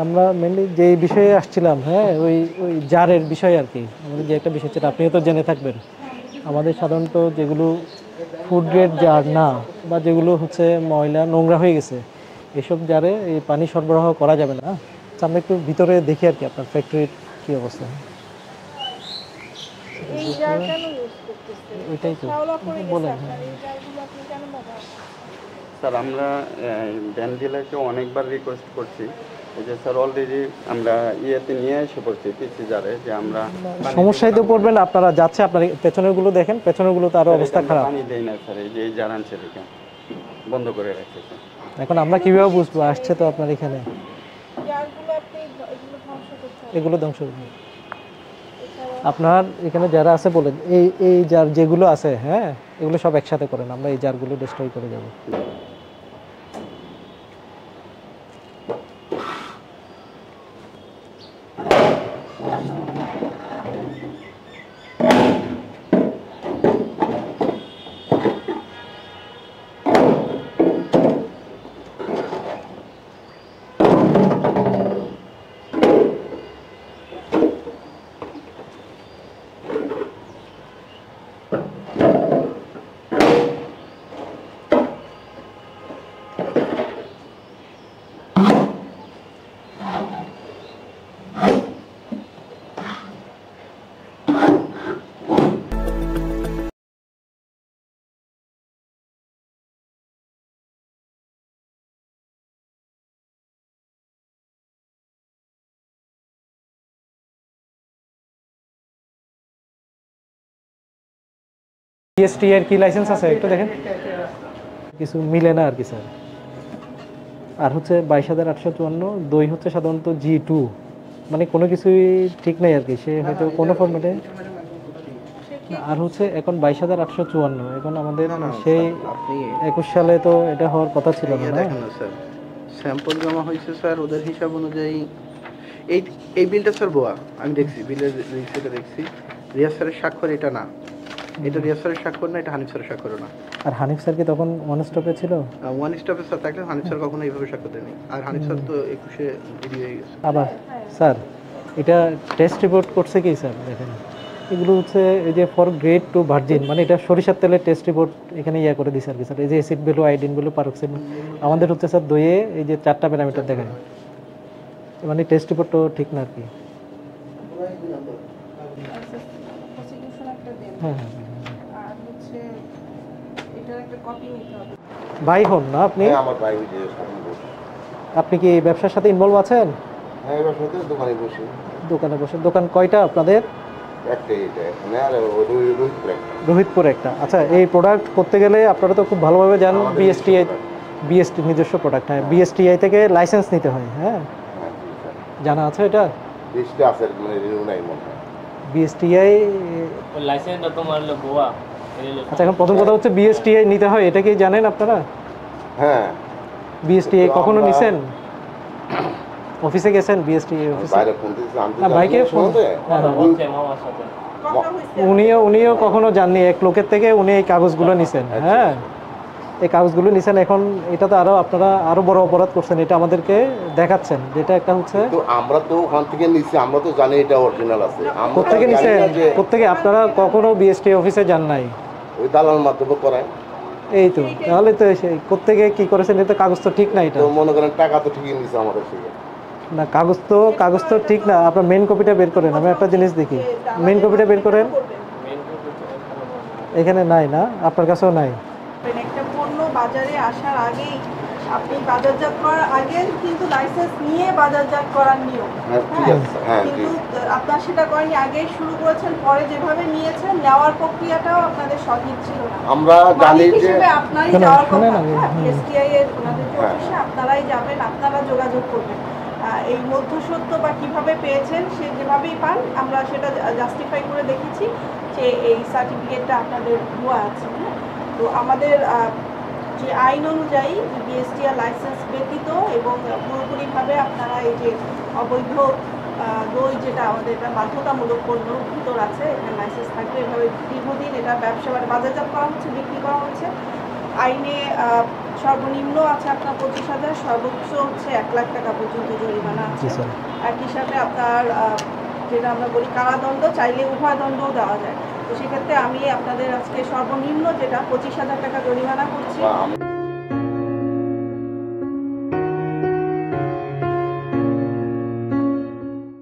আমরা মেনলি যে বিষয়ে আসছিলাম, হ্যাঁ, ওই ওই জারের বিষয় আর কি। আমাদের যে একটা বিষয় ছিল, আপনিও তো জেনে থাকবেন, আমাদের সাধারণত যেগুলো ফুড গ্রেড জার না, বা যেগুলো হচ্ছে ময়লা নোংরা হয়ে গেছে, এসব জারে এই পানি সরবরাহ করা যাবে না। আমরা একটু ভিতরে দেখি আর কি আপনার ফ্যাক্টরির কী অবস্থা। ওইটাই তো বলেন। স্যার আমরা ভ্যান ডিলারকে অনেকবার রিকোয়েস্ট করছি যে স্যার অলরেডি আমরা ইয়েতে নিয়ে এসে পড়ছি পিসি জারে যে আমরা সমস্যায় তো পড়বেন আপনারা। যাচ্ছে আপনার পেছনেরগুলো দেখেন, পেছনেরগুলো তো আরও অবস্থা খারাপ। পানি দেই না স্যার, এই যে এই জার আনছে দেখে বন্ধ করে রাখছে স্যার। এখন আমরা কীভাবে বুঝবো? আসছে তো আপনার এখানে, এগুলো ধ্বংস করবে। আপনার এখানে যারা আছে বলেন, এই জার যেগুলো আছে, হ্যাঁ, এগুলো সব একসাথে করেন, আমরা এই জারগুলো ডিস্ট্রয় করে যাব। বিএসটি এর কি লাইসেন্স আছে একটু দেখেন। কিছু মিলে না আর কি স্যার। আর হচ্ছে 22,854, দই হচ্ছে সাধারণত G2, মানে কোনো কিছুই ঠিক নেই আর কি, সে হয়তো কোনো ফরম্যাটে। আর হচ্ছে এখন 22,854, এখন আমাদের সেই 21 সালে তো এটা হওয়ার কথা ছিল না। দেখেন না স্যার, স্যাম্পল জমা হয়েছে স্যার, ওদের হিসাব অনুযায়ী এই বিলটা স্যার বোয়া, আমি দেখছি বিলের রেজিস্ট্রিটা দেখছি, রিয়াজ স্যারের স্বাক্ষর এটা না, এটা রিয়াজ স্যারের স্বাক্ষর না, এটা হানিফ স্যারের স্বাক্ষরও না। আর হানিফ স্যার কি তখন ওয়ান স্টপে ছিল? ওয়ান স্টপে স্যার থাকলে হানিফ স্যার কখনো এইভাবে স্বাক্ষর দেয়নি, আর হানিফ স্যার তো 21-এ ভিডিও হয়ে গেছে। আবার স্যার এটা টেস্ট রিপোর্ট করছে কি স্যার? দেখেন এগুলো হচ্ছে এই যে ফর গ্রেড টু ভার্জিন, মানে এটা সরিষার তেলের টেস্ট রিপোর্ট এখানে ইয়া করে দিছে আর কি স্যার। এই যে acid value, iodine value, peroxide, আমাদের হচ্ছে স্যার দইয়ে এই যে 4টা প্যারামিটার দেখায়, মানে টেস্ট রিপোর্টও ঠিক না আর কি। হ্যাঁ হ্যাঁ, ভাই হন না আপনি? আমার ভাই, আপনি কি ব্যবসার সাথে ইনভলভ আছেন? হ্যাঁ, এবার সাথে দোকানে বসে। দোকানে বসে? দোকান কয়টা আপনাদের? একটাই, এটা এখানে, আর রোহিতপুরে একটা। আচ্ছা, এই প্রোডাক্ট করতে গেলে আপনারা তো খুব ভালোভাবে জানেন, বিএসটি নিজস্ব প্রোডাক্ট, হ্যাঁ, বিএসটিআই থেকে লাইসেন্স নিতে হয়, হ্যাঁ, জানা আছে এটা? বিএসটিআই লাইসেন্সটা তোমার হলো গোয়া। আচ্ছা, এখন প্রথম কথা হচ্ছে বিএসটিআই নিতে হয়, এটা কি জানেন আপনারা? হ্যাঁ, বিএসটিআই কখনো নিছেন? অফিসে গেছেন বিএসটিআই অফিসে? না, বাইকে ফোন, উনিও কখনো জাননি, এক লোকের থেকে উনি এই কাগজগুলো নিছেন, হ্যাঁ, এই কাগজগুলো নিছেন। এখন এটা তো আপনারা আরো বড় অপরাধ করছেন, এটা আমাদেরকে দেখাচ্ছেন, যেটা একটা হচ্ছে আমরা তো ওখান থেকে নিছি, আমরা তো জানি এটা অরিজিনাল আছে। কোত্থেকে নিছেন? কোত্থেকে? আপনারা কখনো বিএসটি অফিসে যান নাই? ওই দালাল মাধ্যমে করায়। এই তো, তাহলে তো সেই কোত্থেকে কি করেছেন? এটা কাগজ তো ঠিক না, এটা মনে করেন টাকা তো ঠিকই নিছে আমাদের থেকে না, কাগজ তো ঠিক না। আপনার মেইন কপিটা বের করেন, আমি একটা জিনিস দেখি, মেইন কপিটা বের করেন। এখানে নাই না? আপনার কাছেও নাই? একটা পণ্য বাজারে আসার আগেই আপনি বাজারজাত করার আগে কিন্তু লাইসেন্স নিয়ে বাজারজাত করার নিয়ম, কিন্তু আপনার সেটা করেনি, আগে শুরু করেছেন, পরে যেভাবে নিয়েছেন নেওয়ার প্রক্রিয়াটাও আপনাদের সঠিক ছিল না। আমরা জানি যে আপনারই যাওয়ার কথা, বিএসটিআই এর ওনাদের অফিসে আপনারাই যাবেন, আপনারা যোগাযোগ করবেন। এই মধ্যসত্ত্ব বা কিভাবে পেয়েছেন সে যেভাবেই পান আমরা সেটা জাস্টিফাই করে দেখেছি যে এই সার্টিফিকেটটা আপনাদের ভুয়া আছে। তো আমাদের যে আইন অনুযায়ী বিএসটিআর লাইসেন্স ব্যতীত এবং পুরোপুরিভাবে আপনারা এই যে অবৈধ দই যেটা আমাদের এটা বাধ্যতামূলক পণ্য ভিতর আছে এখানে লাইসেন্স থাকবে, এভাবে দীর্ঘদিন এটা ব্যবসা মানে বাজারজাত করা হচ্ছে, বিক্রি করা হচ্ছে। আইনে সর্বনিম্ন আছে আপনার 25,000, সর্বোচ্চ হচ্ছে 1 লাখ টাকা পর্যন্ত জরিমানা আছে। একই সাথে আপনার যেটা আমরা বলি কারাদণ্ড, চাইলে উভয় দণ্ডও দেওয়া যায়। তো সেক্ষেত্রে আমি আপনাদের আজকে সর্বনিম্ন যেটা 25,000 টাকা জরিমানা করছি।